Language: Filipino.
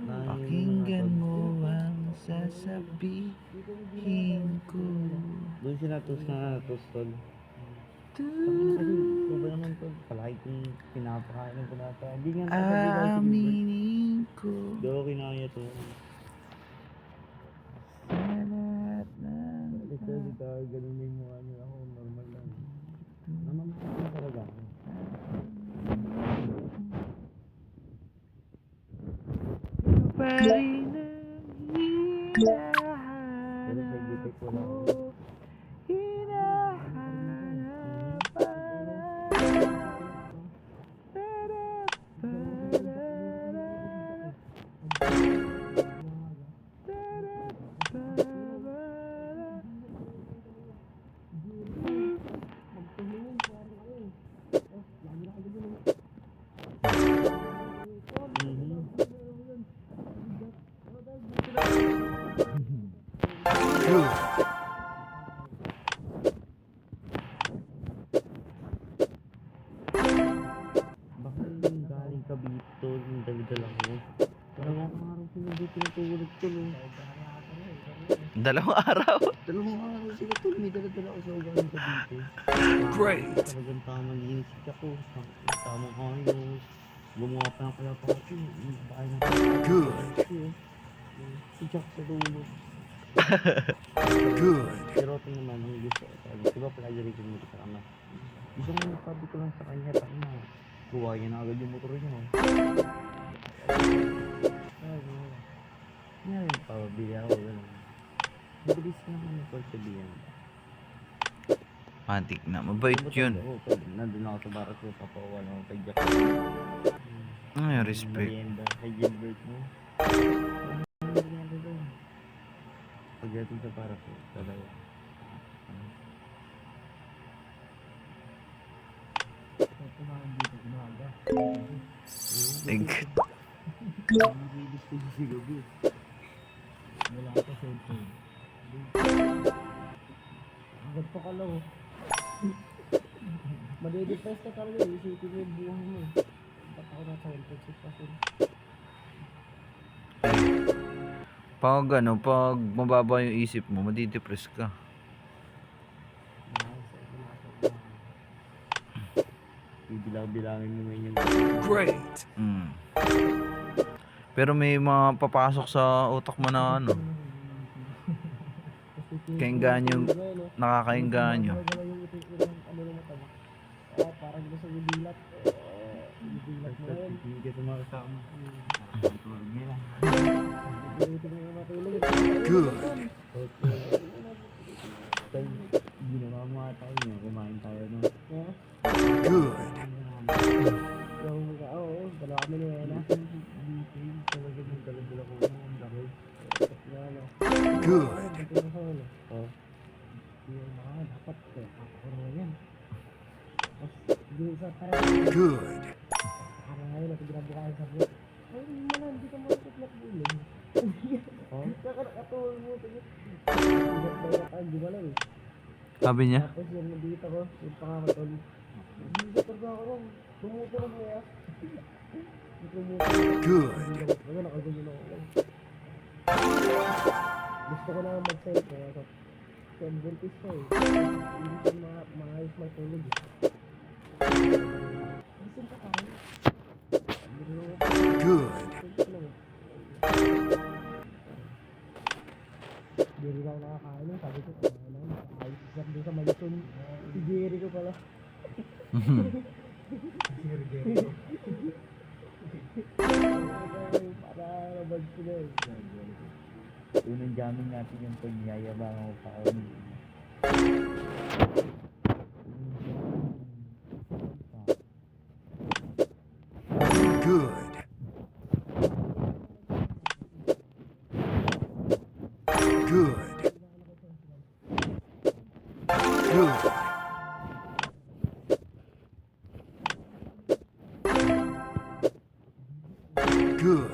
Pakinggan mo ang sasabihin ko. Doon siya natos tol. Kasi ito ba naman tol? Palagi kong pinapakain ng pinapakain. Hindi nga nakasabi daw si Gilbert. Aminin ko Hindi ako kinaya to. sa lahat ng Ito, ganun na yung mukha niyo ako. Normal lang. Namamahal talaga ako. pa rin ang Pero sa Gitec wala ako. hinahanap Baka yung galing Cavite yung dala-dala ko. Dalawang araw sila dito pinatulog tol. Dalawang araw. Dalawang araw sila tol. May dala-dala ko sa galing Cavite. Great. Talagang tamang linis ako. Tamang ayos. Gumawa pa ng kalapati. Good. Si Jack sa dulo. Good. Pero tingnan naman yung gusto. Diba palagi mo ito sa ama. Gusto mo sabi ko lang sa kanya. Tayo na. Kuha niya na agad yung motor niya. Ngayon pa, bili ako. Mabilis naman yung pagsabihan. Antik na. Mabait yun. Nandun ako sa baras ko. Papawala ako kay Jack. Ay, respect. Merienda kay Gilbert mo. Pagdating sa baras ko. Dalawa. Egg. Nabilis ko si Gabi. Wala ka sa cellphone. Agad pa ka lang. Madidepress ka talaga. Isipin mo yung buhay mo. Ba't ako nasa cellphone sitwasyon? Pag pag mababa yung isip mo, madidepress ka. Bibilang-bilangin mo ngayon yung Great. Pero may mga papasok sa utak mo na kainganyo, nakakainganyo. Parang gusto yung dilat. Dilat mo yun. Hindi ka sumakasama. Tulog nila. Good. Hindi na mga tayo niya. Kumain tayo no. Good. Oo, dalawa kami ni Ena. Talaga yung dala-dala ko. Ang laki. Good. Oh. Dapat kakakuro yan. Good. Parang ngayon natin ginabukahan sa buwan. Ay, hindi ka makikitlat bulan. Nakakatulog mo. Hindi ba lang eh. Sabi niya? Tapos yung nandito ko, yung pangamatol. Hindi ka talaga ako lang. Tumutulog mo ya. Good. Ano, nakaganyan ako lang. Gusto ko na mag-send kaya ako. Sembuntis ko eh. Hindi ko maayos matulog eh. Gising ka tayo. Good. Jerry lang nakakain nun. Sabi ko, kumain lang. Ayos isap doon sa Malison. Si Jerry ko pala. Jerry. Para nabag sila eh. Unang jamming natin yung pagyayabang ako pa ako. Good. Good. Good. Good.